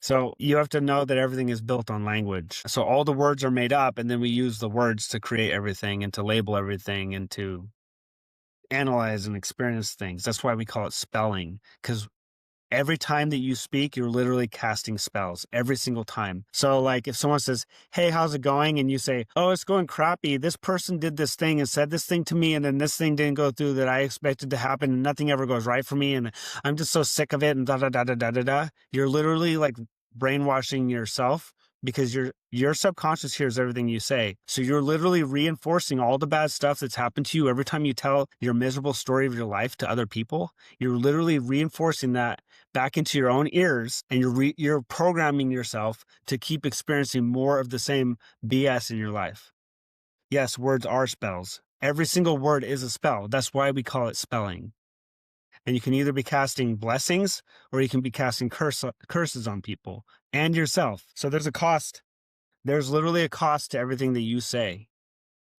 So you have to know that everything is built on language. So all the words are made up, and then we use the words to create everything and to label everything and to analyze and experience things. That's why we call it spelling, because every time that you speak, you're literally casting spells every single time. So like if someone says, "Hey, how's it going?" and you say, "Oh, it's going crappy. This person did this thing and said this thing to me, and then this thing didn't go through that I expected to happen, and nothing ever goes right for me, and I'm just so sick of it," and da da da da da da da. You're literally like brainwashing yourself, because your subconscious hears everything you say. So you're literally reinforcing all the bad stuff that's happened to you every time you tell your miserable story of your life to other people. You're literally reinforcing that back into your own ears, and you're programming yourself to keep experiencing more of the same BS in your life. Yes, words are spells. Every single word is a spell. That's why we call it spelling. And you can either be casting blessings or you can be casting curses on people and yourself. So there's a cost. There's literally a cost to everything that you say.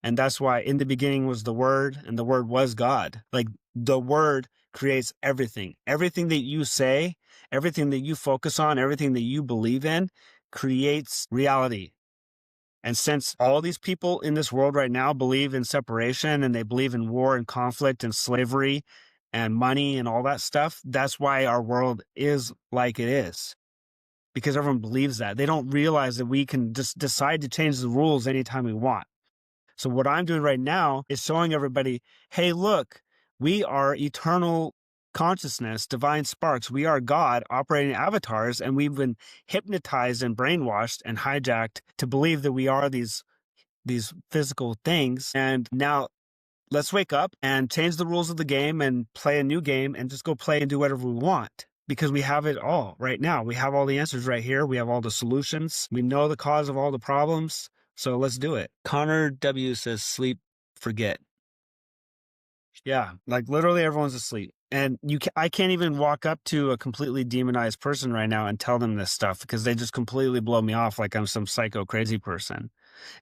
And that's why in the beginning was the Word, and the Word was God. Like the Word creates everything. Everything that you say, everything that you focus on, everything that you believe in creates reality. And since all these people in this world right now believe in separation, and they believe in war and conflict and slavery and money and all that stuff, that's why our world is like it is. Because everyone believes that. They don't realize that we can just decide to change the rules anytime we want. So what I'm doing right now is showing everybody, hey, look, we are eternal consciousness, divine sparks. We are God operating avatars, and we've been hypnotized and brainwashed and hijacked to believe that we are these physical things. And now let's wake up and change the rules of the game and play a new game and just go play and do whatever we want. Because we have it all right now. We have all the answers right here. We have all the solutions. We know the cause of all the problems. So let's do it. Connor W says, sleep, forget. Yeah, like literally everyone's asleep. And I can't even walk up to a completely demonized person right now and tell them this stuff, because they just completely blow me off like I'm some psycho crazy person.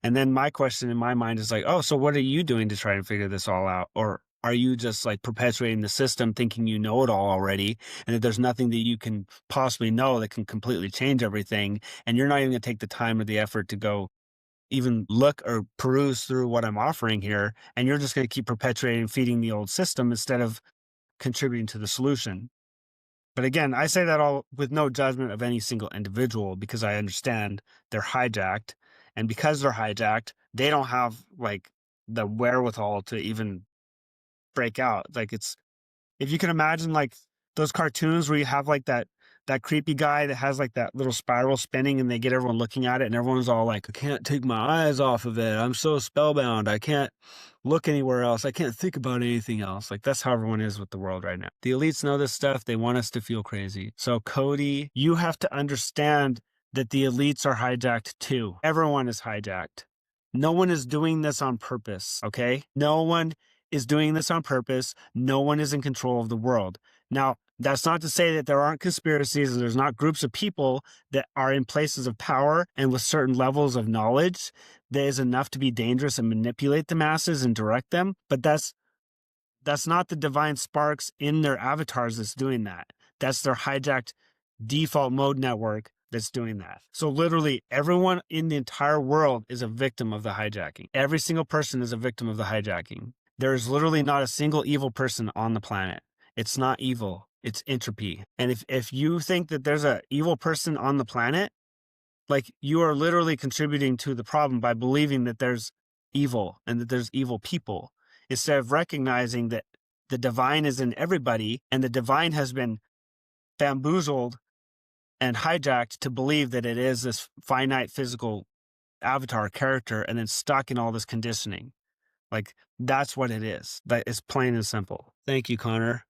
And then my question in my mind is like, oh, so what are you doing to try and figure this all out? Or are you just like perpetuating the system, thinking you know it all already, and that there's nothing that you can possibly know that can completely change everything? And you're not even going to take the time or the effort to go even look or peruse through what I'm offering here. And you're just going to keep perpetuating, feeding the old system instead of contributing to the solution. But again, I say that all with no judgment of any single individual, because I understand they're hijacked. And because they're hijacked, they don't have like the wherewithal to even break out. Like if you can imagine like those cartoons where you have like that creepy guy that has like that little spiral spinning, and they get everyone looking at it, and everyone's all like, I can't take my eyes off of it. I'm so spellbound. I can't look anywhere else. I can't think about anything else. Like that's how everyone is with the world right now. The elites know this stuff. They want us to feel crazy. So Cody, you have to understand that the elites are hijacked too. Everyone is hijacked. No one is doing this on purpose, okay? No one is doing this on purpose. No one is in control of the world. Now, that's not to say that there aren't conspiracies and there's not groups of people that are in places of power and with certain levels of knowledge that is enough to be dangerous and manipulate the masses and direct them. But that's not the divine sparks in their avatars that's doing that. That's their hijacked default mode network that's doing that. So literally everyone in the entire world is a victim of the hijacking. Every single person is a victim of the hijacking. There is literally not a single evil person on the planet. It's not evil. It's entropy. And if you think that there's an evil person on the planet, like you are literally contributing to the problem by believing that there's evil and that there's evil people, instead of recognizing that the divine is in everybody, and the divine has been bamboozled and hijacked to believe that it is this finite physical avatar character, and then stuck in all this conditioning. Like that's what it is. That is plain and simple. Thank you, Connor.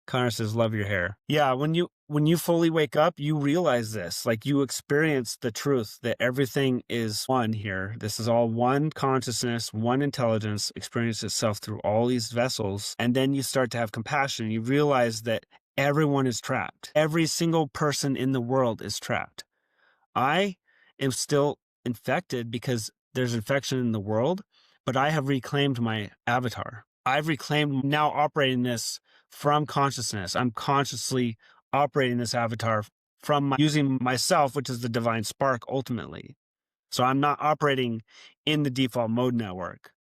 Connor says, love your hair. Yeah, when you fully wake up, you realize this. Like you experience the truth that everything is one here. This is all one consciousness, one intelligence, experience itself through all these vessels. And then you start to have compassion. You realize that everyone is trapped. Every single person in the world is trapped. I am still infected because there's infection in the world, but I have reclaimed my avatar. I've reclaimed, now operating this from consciousness. I'm consciously operating this avatar from using myself, which is the divine spark ultimately. So I'm not operating in the default mode network.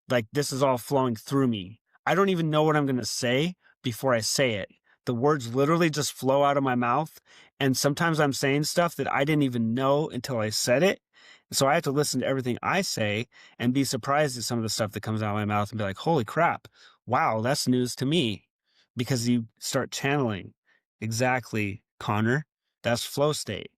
Like this is all flowing through me. I don't even know what I'm going to say before I say it. The words literally just flow out of my mouth. And sometimes I'm saying stuff that I didn't even know until I said it. So I have to listen to everything I say and be surprised at some of the stuff that comes out of my mouth and be like, holy crap, wow, that's news to me. Because you start channeling. Exactly, Connor. That's flow state.